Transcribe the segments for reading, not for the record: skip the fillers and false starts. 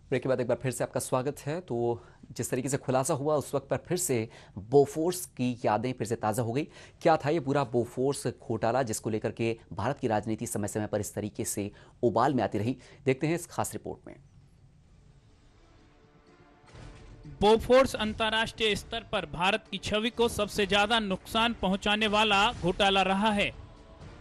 Break के बाद एक बार फिर से आपका स्वागत है। तो जिस तरीके से खुलासा हुआ उस वक्त पर फिर से बोफोर्स की यादें फिर से ताज़ा हो गई। क्या था ये पूरा बोफोर्स घोटाला जिसको लेकर के भारत की राजनीति समय समय पर इस तरीके से उबाल में आती रही? देखते हैं इस खास रिपोर्ट में। बोफोर्स अंतर्राष्ट्रीय स्तर पर भारत की छवि को सबसे ज्यादा नुकसान पहुंचाने वाला घोटाला रहा है,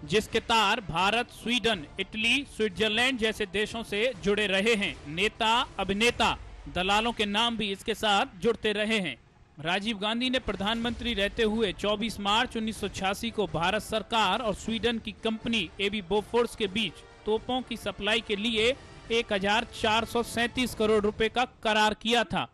जिसके तार भारत, स्वीडन, इटली, स्विट्जरलैंड जैसे देशों से जुड़े रहे हैं। नेता, अभिनेता, दलालों के नाम भी इसके साथ जुड़ते रहे हैं। राजीव गांधी ने प्रधानमंत्री रहते हुए 24 मार्च 1986 को भारत सरकार और स्वीडन की कंपनी एबी बोफोर्स के बीच तोपों की सप्लाई के लिए 1437 करोड़ रुपए का करार किया था।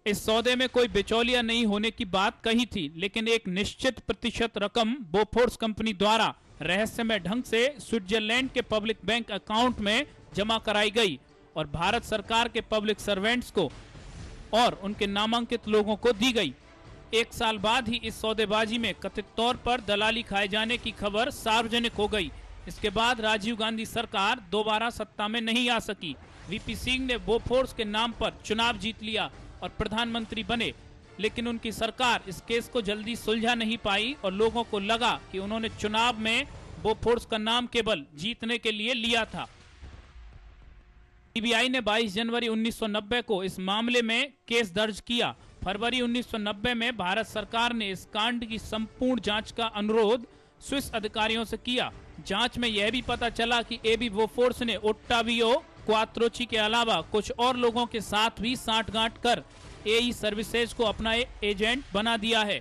इस सौदे में कोई बिचौलिया नहीं होने की बात कही थी, लेकिन एक निश्चित प्रतिशत रकम बोफोर्स कंपनी द्वारा रहस्यमय ढंग से स्विट्जरलैंड के पब्लिक बैंक अकाउंट में जमा कराई गई और भारत सरकार के पब्लिक सर्वेंट्स को और उनके नामांकित लोगों को दी गई। एक साल बाद ही इस सौदेबाजी में कथित तौर पर दलाली खाए जाने की खबर सार्वजनिक हो गई। इसके बाद राजीव गांधी सरकार दोबारा सत्ता में नहीं आ सकी। वीपी सिंह ने बोफोर्स के नाम पर चुनाव जीत लिया और प्रधानमंत्री बने, लेकिन उनकी सरकार इस केस को जल्दी सुलझा नहीं पाई और लोगों को लगा कि उन्होंने चुनाव में बोफोर्स का नाम केवल जीतने के लिए लिया था। सीबीआई ने 22 जनवरी 1990 को इस मामले में केस दर्ज किया। फरवरी 1990 में भारत सरकार ने इस कांड की संपूर्ण जांच का अनुरोध स्विस अधिकारियों से किया। जांच में यह भी पता चला कि एबी बोफोर्स ने ओट्टावियो क्वात्रोची के अलावा कुछ और लोगों के साथ भी सांठगांठ कर एई सर्विसेज को अपना एजेंट बना दिया है।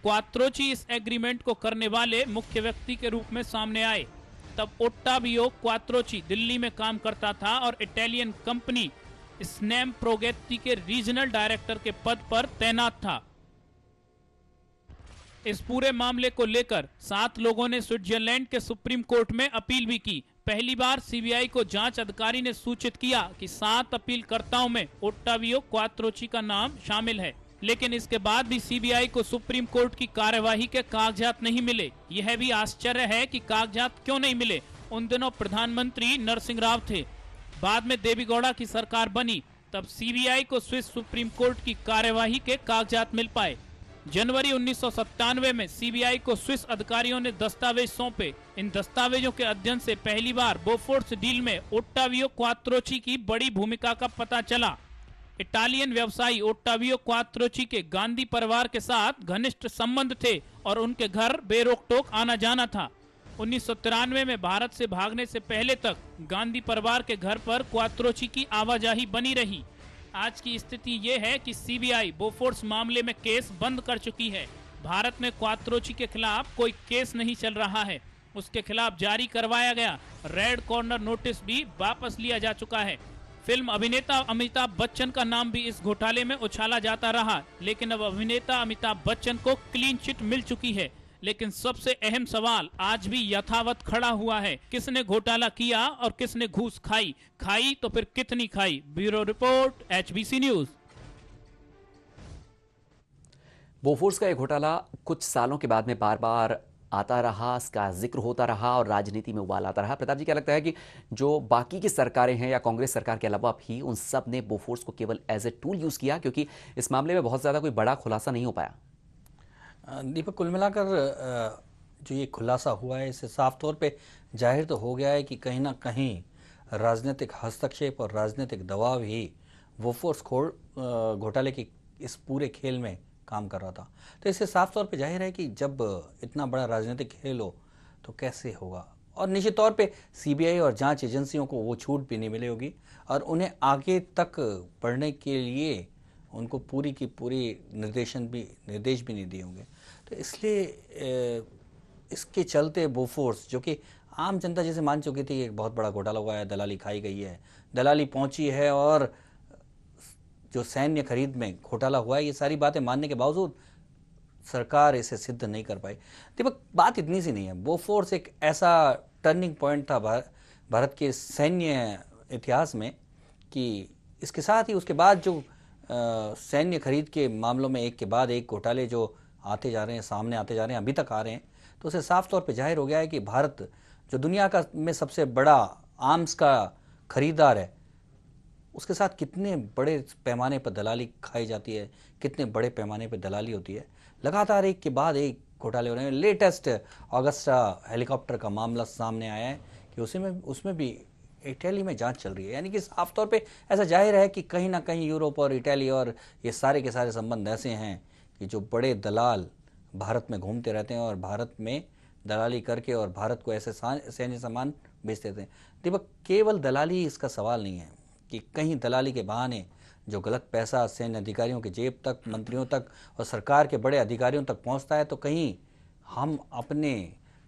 क्वात्रोची इस एग्रीमेंट को करने वाले मुख्य व्यक्ति के रूप में सामने आए। तब ओट्टावियो क्वात्रोची दिल्ली में काम करता था और इटालियन कंपनी स्नेम प्रोगेत्ती के रीजनल डायरेक्टर के पद पर तैनात था। इस पूरे मामले को लेकर 7 लोगों ने स्विट्जरलैंड के सुप्रीम कोर्ट में अपील भी की। पहली बार सीबीआई को जांच अधिकारी ने सूचित किया कि 7 अपीलकर्ताओं में ओट्टावियो क्वात्रोची का नाम शामिल है, लेकिन इसके बाद भी सीबीआई को सुप्रीम कोर्ट की कार्यवाही के कागजात नहीं मिले। यह भी आश्चर्य है कि कागजात क्यों नहीं मिले। उन दिनों प्रधानमंत्री नरसिंह राव थे। बाद में देवेगौड़ा की सरकार बनी, तब सीबीआई को स्विस सुप्रीम कोर्ट की कार्यवाही के कागजात मिल पाए। जनवरी 1997 में सीबीआई को स्विस अधिकारियों ने दस्तावेज सौंपे। इन दस्तावेजों के अध्ययन से पहली बार बोफोर्स डील में ओट्टावियो क्वात्रोची की बड़ी भूमिका का पता चला। इटालियन व्यवसायी ओट्टावियो क्वात्रोची के गांधी परिवार के साथ घनिष्ठ संबंध थे और उनके घर बेरोक-टोक आना जाना था। 1993 में भारत से भागने से पहले तक गांधी परिवार के घर पर क्वात्रोची की आवाजाही बनी रही। आज की स्थिति ये है कि सीबीआई बोफोर्स मामले में केस बंद कर चुकी है। भारत में क्वात्रोची के खिलाफ कोई केस नहीं चल रहा है। उसके खिलाफ जारी करवाया गया रेड कॉर्नर नोटिस भी वापस लिया जा चुका है। फिल्म अभिनेता अमिताभ बच्चन का नाम भी इस घोटाले में उछाला जाता रहा, लेकिन अब अभिनेता अमिताभ बच्चन को क्लीन चिट मिल चुकी है। लेकिन सबसे अहम सवाल आज भी यथावत खड़ा हुआ है, किसने घोटाला किया और किसने घूस खाई? खाई तो फिर कितनी खाई? Bureau report, HBC news. Bofors का ये घोटाला कुछ सालों के बाद में बार बार आता रहा, इसका जिक्र होता रहा और राजनीति में उबाल आता रहा। प्रताप जी, क्या लगता है कि जो बाकी की सरकारें हैं या कांग्रेस सरकार के अलावा भी उन सब ने बोफोर्स को केवल एज ए टूल यूज़ किया, क्योंकि इस मामले में बहुत ज़्यादा कोई बड़ा खुलासा नहीं हो पाया? दीपक, कुल मिलाकर जो ये खुलासा हुआ है, इससे साफ तौर पे जाहिर तो हो गया है कि कहीं ना कहीं राजनीतिक हस्तक्षेप और राजनीतिक दबाव ही बोफोर्स घोटाले की इस पूरे खेल में काम कर रहा था। तो इससे साफ तौर पे जाहिर है कि जब इतना बड़ा राजनीतिक खेल हो तो कैसे होगा, और निश्चित तौर पे सीबीआई और जांच एजेंसियों को वो छूट भी नहीं मिली होगी और उन्हें आगे तक बढ़ने के लिए उनको पूरी की पूरी निर्देश भी नहीं दिए होंगे। तो इसलिए इसके चलते बोफोर्स, जो कि आम जनता जैसे मान चुकी थी कि एक बहुत बड़ा घोटाला हुआ है, दलाली खाई गई है, दलाली पहुंची है और जो सैन्य खरीद में घोटाला हुआ है, ये सारी बातें मानने के बावजूद सरकार इसे सिद्ध नहीं कर पाई। दीपक, बात इतनी सी नहीं है। बोफोर्स एक ऐसा टर्निंग पॉइंट था भारत के सैन्य इतिहास में कि इसके साथ ही उसके बाद जो सैन्य खरीद के मामलों में एक के बाद एक घोटाले जो आते जा रहे हैं, सामने आते जा रहे हैं, अभी तक आ रहे हैं, तो उसे साफ तौर पे जाहिर हो गया है कि भारत जो दुनिया का में सबसे बड़ा आर्म्स का खरीदार है, उसके साथ कितने बड़े पैमाने पर दलाली खाई जाती है, कितने बड़े पैमाने पर दलाली होती है। लगातार एक के बाद एक घोटाले हो रहे हैं। लेटेस्ट ऑगस्टा हेलीकॉप्टर का मामला सामने आया है कि उसमें भी इटली में जांच चल रही है। यानी कि साफ तौर पे ऐसा जाहिर है कि कहीं ना कहीं यूरोप और इटली और ये सारे के सारे संबंध ऐसे हैं कि जो बड़े दलाल भारत में घूमते रहते हैं और भारत में दलाली करके और भारत को ऐसे सैन्य सामान बेच देते हैं। दीपक, केवल दलाली इसका सवाल नहीं है कि कहीं दलाली के बहाने जो गलत पैसा सैन्य अधिकारियों के जेब तक, मंत्रियों तक और सरकार के बड़े अधिकारियों तक पहुंचता है, तो कहीं हम अपने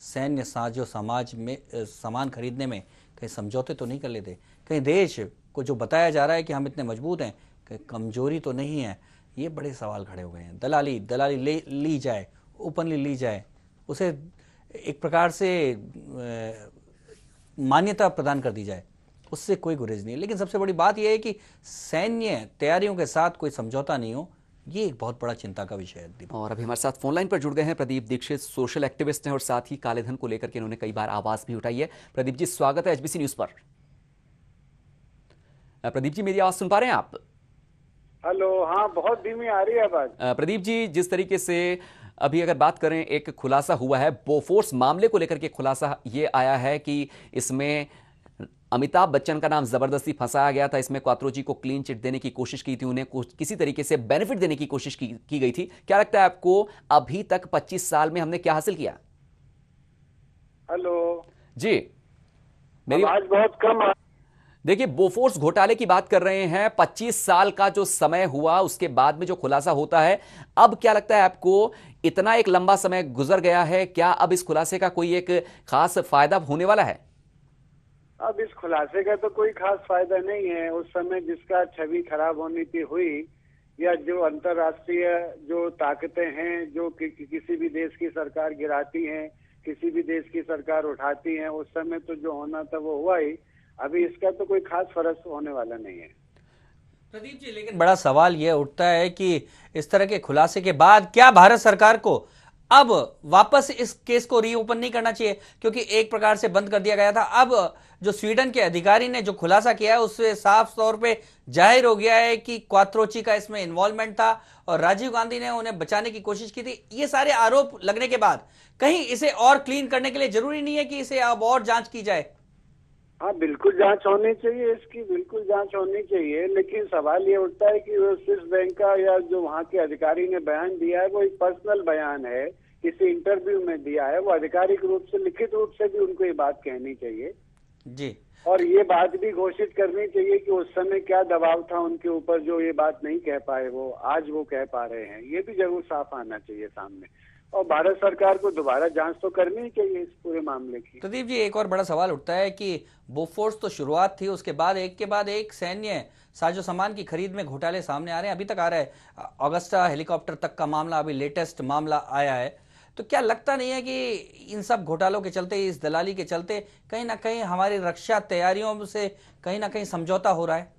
सैन्य साजो समाज में सामान खरीदने में कहीं समझौते तो नहीं कर लेते? कहीं देश को जो बताया जा रहा है कि हम इतने मजबूत हैं, कहीं कमजोरी तो नहीं है? ये बड़े सवाल खड़े हो गए हैं। दलाली ली जाए, ओपनली ली जाए, उसे एक प्रकार से मान्यता प्रदान कर दी जाए, उससे कोई गुरेज नहीं है। लेकिन सबसे बड़ी बात यह है कि सैन्य तैयारियों के साथ कोई समझौता नहीं हो, ये एक बहुत बड़ा चिंता का विषय है। और अभी हमारे साथ फोन लाइन पर जुड़ गए हैं प्रदीप दीक्षित, सोशल एक्टिविस्ट हैं और साथ ही काले धन को लेकर के इन्होंने कई बार आवाज भी उठाई है। प्रदीप जी, स्वागत है एचबीसी न्यूज पर। प्रदीप जी, मेरी आवाज सुन पा रहे हैं आप? हेलो, हाँ, बहुत धीमी आ रही है आवाज। प्रदीप जी, जिस तरीके से अभी अगर बात करें, एक खुलासा हुआ है बोफोर्स मामले को लेकर के, खुलासा ये आया है कि इसमें अमिताभ बच्चन का नाम जबरदस्ती फंसाया गया था। इसमें क्वात्रो जी को क्लीन चिट देने की कोशिश की थी, उन्हें किसी तरीके से बेनिफिट देने की कोशिश की गई थी। क्या लगता है आपको, अभी तक 25 साल में हमने क्या हासिल किया? हेलो जी, मेरी आवाज बहुत कम आ। देखिए, बोफोर्स घोटाले की बात कर रहे हैं। 25 साल का जो समय हुआ, उसके बाद में जो खुलासा होता है, अब क्या लगता है आपको, इतना एक लंबा समय गुजर गया है, क्या अब इस खुलासे का कोई एक खास फायदा होने वाला है? अब इस खुलासे का तो कोई खास फायदा नहीं है। उस समय जिसका छवि खराब होनी थी हुई, या जो अंतर्राष्ट्रीय जो ताकतें हैं जो किसी भी देश की सरकार गिराती हैं, किसी भी देश की सरकार उठाती हैं, उस समय तो जो होना था वो हुआ ही। अभी इसका तो कोई खास फर्क होने वाला नहीं है। प्रदीप जी, लेकिन बड़ा सवाल यह उठता है कि इस तरह के खुलासे के बाद क्या भारत सरकार को अब वापस इस केस को रीओपन नहीं करना चाहिए? क्योंकि एक प्रकार से बंद कर दिया गया था। अब जो स्वीडन के अधिकारी ने जो खुलासा किया है, उससे साफ तौर पे जाहिर हो गया है कि क्वात्रोची का इसमें इन्वॉल्वमेंट था और राजीव गांधी ने उन्हें बचाने की कोशिश की थी। ये सारे आरोप लगने के बाद कहीं इसे और क्लीन करने के लिए जरूरी नहीं है कि इसे अब और जांच की जाए? हाँ, बिल्कुल जांच होनी चाहिए, इसकी बिल्कुल जांच होनी चाहिए। लेकिन सवाल ये उठता है कि वो स्विस बैंक का या जो वहाँ के अधिकारी ने बयान दिया है, वो एक पर्सनल बयान है, किसी इंटरव्यू में दिया है। वो आधिकारिक रूप से, लिखित रूप से भी उनको ये बात कहनी चाहिए जी, और ये बात भी घोषित करनी चाहिए कि उस समय क्या दबाव था उनके ऊपर जो ये बात नहीं कह पाए, वो आज वो कह पा रहे हैं। ये भी जरूर साफ आना चाहिए सामने। और भारत सरकार को दोबारा जांच तो करनी ही चाहिए इस पूरे मामले की। प्रदीप जी, एक और बड़ा सवाल उठता है कि बोफोर्स तो शुरुआत थी, उसके बाद एक के बाद एक सैन्य साजो सामान की खरीद में घोटाले सामने आ रहे हैं। अभी तक आ रहा है, ऑगस्टा हेलीकॉप्टर तक का मामला, अभी लेटेस्ट मामला आया है। तो क्या लगता नहीं है कि इन सब घोटालों के चलते, इस दलाली के चलते कहीं ना कहीं हमारी रक्षा तैयारियों से कहीं ना कहीं समझौता हो रहा है?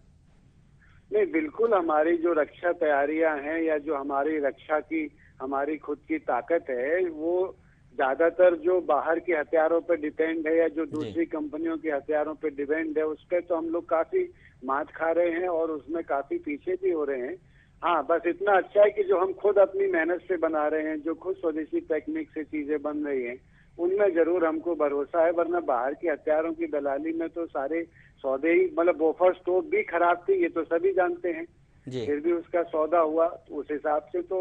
नहीं, बिल्कुल हमारी जो रक्षा तैयारियां हैं या जो हमारी रक्षा की हमारी खुद की ताकत है, वो ज्यादातर जो बाहर के हथियारों पर डिपेंड है या जो दूसरी कंपनियों के हथियारों पर डिपेंड है, उस पर तो हम लोग काफी मात खा रहे हैं और उसमें काफी पीछे भी हो रहे हैं। हाँ, बस इतना अच्छा है कि जो हम खुद अपनी मेहनत से बना रहे हैं, जो खुद स्वदेशी टेक्निक से चीजें बन रही हैं, उनमें जरूर हमको भरोसा है। वरना बाहर के हथियारों की दलाली में तो सारे सौदे ही, मतलब बोफोर्स तोप भी खराब थी, ये तो सभी जानते हैं, फिर भी उसका सौदा हुआ। तो उस हिसाब से तो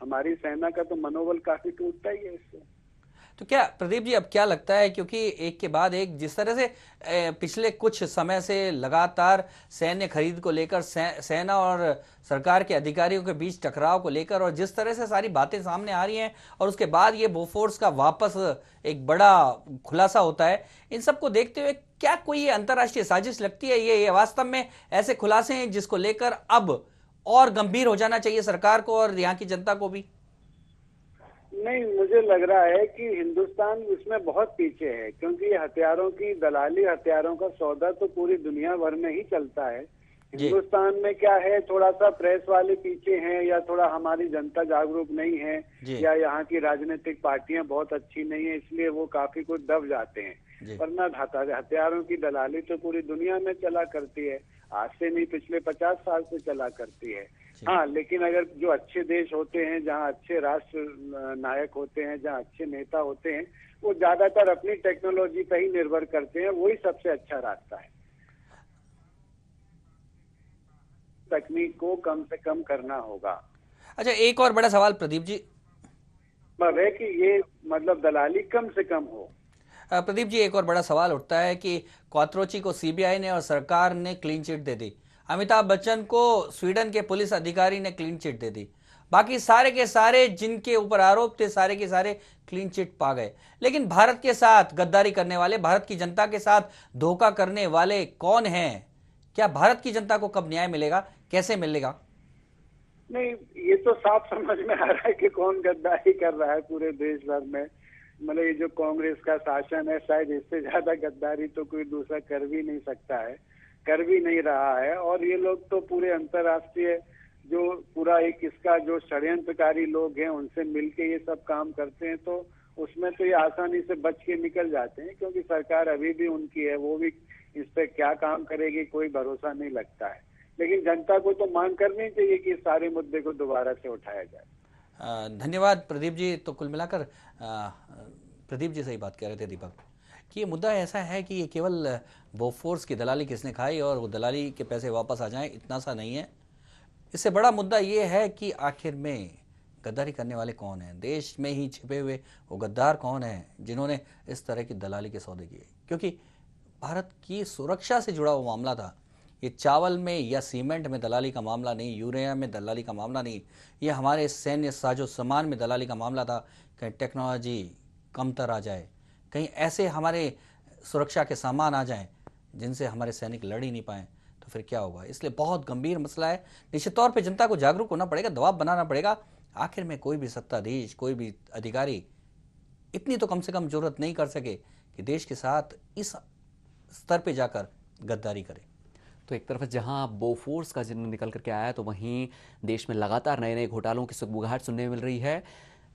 हमारी सेना का तो मनोबल काफी टूटता ही है इससे। तो क्या प्रदीप जी, अब क्या लगता है, क्योंकि एक के बाद एक जिस तरह से पिछले कुछ समय से लगातार सैन्य खरीद को लेकर सेना और सरकार के अधिकारियों के बीच टकराव को लेकर और जिस तरह से सारी बातें सामने आ रही हैं और उसके बाद ये बोफोर्स का वापस एक बड़ा खुलासा होता है, इन सबको देखते हुए क्या कोई ये अंतर्राष्ट्रीय साजिश लगती है? ये वास्तव में ऐसे खुलासे हैं जिसको लेकर अब और गंभीर हो जाना चाहिए सरकार को और यहाँ की जनता को भी? नहीं, मुझे लग रहा है कि हिंदुस्तान इसमें बहुत पीछे है, क्योंकि हथियारों की दलाली, हथियारों का सौदा तो पूरी दुनिया भर में ही चलता है। हिंदुस्तान में क्या है, थोड़ा सा प्रेस वाले पीछे हैं, या थोड़ा हमारी जनता जागरूक नहीं है, या यहाँ की राजनीतिक पार्टियां बहुत अच्छी नहीं है, इसलिए वो काफी कुछ दब जाते हैं। वरना हथियारों की दलाली तो पूरी दुनिया में चला करती है। आज से नहीं, पिछले 50 साल से चला करती है। हाँ, लेकिन अगर जो अच्छे देश होते हैं, जहाँ अच्छे राष्ट्र नायक होते हैं, जहाँ अच्छे नेता होते हैं, वो ज्यादातर अपनी टेक्नोलॉजी पर ही निर्भर करते हैं। वही सबसे अच्छा रास्ता है। तकनीक को कम से कम करना होगा। अच्छा, एक और बड़ा सवाल प्रदीप जी, है कि ये मतलब दलाली कम से कम हो। प्रदीप जी, एक और बड़ा सवाल उठता है कि क्वात्रोची को सीबीआई ने और सरकार ने क्लीन चिट दे दी, अमिताभ बच्चन को स्वीडन के पुलिस अधिकारी ने क्लीन चिट दे दी, बाकी सारे के सारे जिनके ऊपर आरोप थे सारे के सारे क्लीन चिट पा गए। लेकिन भारत के साथ गद्दारी करने वाले, भारत की जनता के साथ धोखा करने वाले कौन हैं? क्या भारत की जनता को कब न्याय मिलेगा, कैसे मिलेगा? नहीं, ये तो साफ समझ में आ रहा है कि कौन गद्दारी कर रहा है पूरे देश भर में। मतलब ये जो कांग्रेस का शासन है, शायद इससे ज्यादा गद्दारी तो कोई दूसरा कर भी नहीं सकता है, कर भी नहीं रहा है। और ये लोग तो पूरे अंतर्राष्ट्रीय जो पूरा एक इसका जो षड्यंत्रकारी लोग हैं उनसे मिलके ये सब काम करते हैं, तो उसमें तो ये आसानी से बच के निकल जाते हैं, क्योंकि सरकार अभी भी उनकी है। वो भी इस पे क्या काम करेगी कोई भरोसा नहीं लगता है। लेकिन जनता को तो मांग करनी चाहिए कि इस सारे मुद्दे को दोबारा से उठाया जाए। धन्यवाद प्रदीप जी। तो कुल मिलाकर प्रदीप जी सही बात कह रहे थे दीपक, कि ये मुद्दा ऐसा है कि ये केवल बोफोर्स की दलाली किसने खाई और वो दलाली के पैसे वापस आ जाएं, इतना सा नहीं है। इससे बड़ा मुद्दा ये है कि आखिर में गद्दारी करने वाले कौन हैं, देश में ही छिपे हुए वो गद्दार कौन हैं जिन्होंने इस तरह की दलाली के सौदे किए। क्योंकि भारत की सुरक्षा से जुड़ा हुआ मामला था ये, चावल में या सीमेंट में दलाली का मामला नहीं, यूरिया में दलाली का मामला नहीं, ये हमारे सैन्य साजो सामान में दलाली का मामला था। कहीं टेक्नोलॉजी कमतर आ जाए, कहीं ऐसे हमारे सुरक्षा के सामान आ जाएं जिनसे हमारे सैनिक लड़ ही नहीं पाएँ, तो फिर क्या होगा। इसलिए बहुत गंभीर मसला है। निश्चित तौर पे जनता को जागरूक होना पड़ेगा, दबाव बनाना पड़ेगा। आखिर में कोई भी सत्ताधीश, कोई भी अधिकारी इतनी तो कम से कम जरूरत नहीं कर सके कि देश के साथ इस स्तर पे जाकर गद्दारी करे। तो एक तरफ जहां बोफोर्स का जिन्न निकल करके आया, तो वहीं देश में लगातार नए नए घोटालों की सुगबुगाहट सुनने में मिल रही है।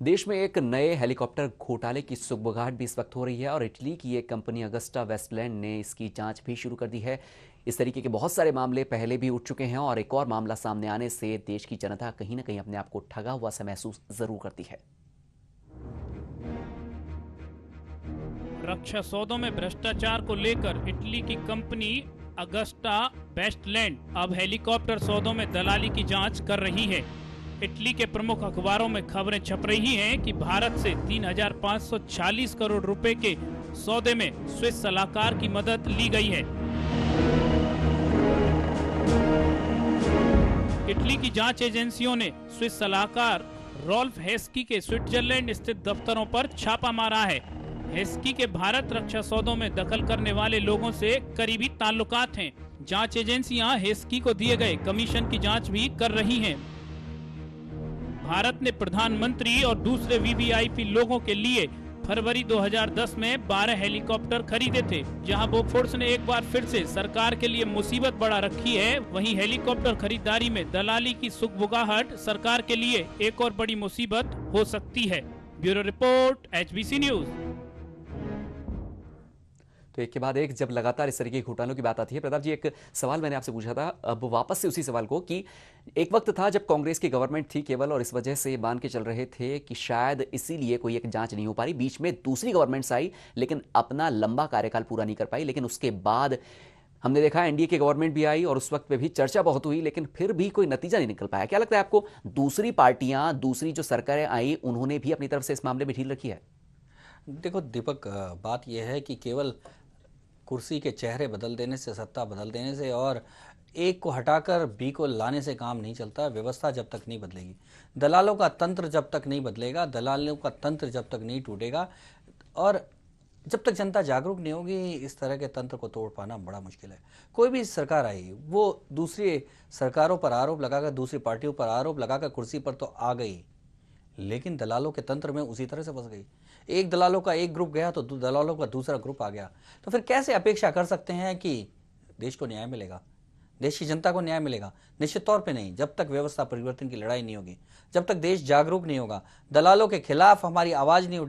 देश में एक नए हेलीकॉप्टर घोटाले की सुगबुगाहट भी इस वक्त हो रही है और इटली की एक कंपनी अगस्टा वेस्टलैंड ने इसकी जांच भी शुरू कर दी है। इस तरीके के बहुत सारे मामले पहले भी उठ चुके हैं और एक और मामला सामने आने से देश की जनता कहीं ना कहीं अपने आप को ठगा हुआ सा महसूस जरूर करती है। रक्षा सौदों में भ्रष्टाचार को लेकर इटली की कंपनी अगस्टा वेस्टलैंड अब हेलीकॉप्टर सौदों में दलाली की जांच कर रही है। इटली के प्रमुख अखबारों में खबरें छप रही हैं कि भारत से 3,540 करोड़ रुपए के सौदे में स्विस सलाहकार की मदद ली गई है। इटली की जांच एजेंसियों ने स्विस सलाहकार रोल्फ हेस्की के स्विट्जरलैंड स्थित दफ्तरों पर छापा मारा है। हेस्की के भारत रक्षा सौदों में दखल करने वाले लोगों से करीबी ताल्लुकात हैं। जांच एजेंसियां हेस्की को दिए गए कमीशन की जांच भी कर रही हैं। भारत ने प्रधानमंत्री और दूसरे वीवीआईपी लोगों के लिए फरवरी 2010 में 12 हेलीकॉप्टर खरीदे थे। जहां बोफोर्स ने एक बार फिर से सरकार के लिए मुसीबत बढ़ा रखी है, वहीं हेलीकॉप्टर खरीदारी में दलाली की सुगबुगाहट सरकार के लिए एक और बड़ी मुसीबत हो सकती है। Bureau report, HBC news. तो एक के बाद एक जब लगातार इस तरीके के घोटालों की बात आती है, प्रताप जी एक सवाल मैंने आपसे पूछा था, अब वापस से उसी सवाल को, कि एक वक्त था जब कांग्रेस की गवर्नमेंट थी केवल और इस वजह से मान के चल रहे थे कि शायद इसीलिए कोई एक जांच नहीं हो पा रही। बीच में दूसरी गवर्नमेंट्स आई लेकिन अपना लंबा कार्यकाल पूरा नहीं कर पाई। लेकिन उसके बाद हमने देखा एनडीए की गवर्नमेंट भी आई और उस वक्त पे भी चर्चा बहुत हुई, लेकिन फिर भी कोई नतीजा नहीं निकल पाया। क्या लगता है आपको, दूसरी पार्टियां, दूसरी जो सरकारें आई, उन्होंने भी अपनी तरफ से इस मामले में ढील रखी है? देखो दीपक, बात यह है कि केवल कुर्सी के चेहरे बदल देने से, सत्ता बदल देने से और एक को हटाकर बी को लाने से काम नहीं चलता। व्यवस्था जब तक नहीं बदलेगी, दलालों का तंत्र जब तक नहीं बदलेगा, दलालों का तंत्र जब तक नहीं टूटेगा और जब तक जनता जागरूक नहीं होगी, इस तरह के तंत्र को तोड़ पाना बड़ा मुश्किल है। कोई भी सरकार आई वो दूसरी सरकारों पर आरोप लगाकर, दूसरी पार्टियों पर आरोप लगाकर कुर्सी पर तो आ गई, लेकिन दलालों के तंत्र में उसी तरह से फंस गई। एक दलालों का एक ग्रुप गया तो दलालों का दूसरा ग्रुप आ गया। तो फिर कैसे अपेक्षा कर सकते हैं कि देश को न्याय मिलेगा, देश की जनता को न्याय मिलेगा? निश्चित तौर पे नहीं, जब तक व्यवस्था परिवर्तन की लड़ाई नहीं होगी, जब तक देश जागरूक नहीं होगा, दलालों के खिलाफ हमारी आवाज नहीं उठेगी।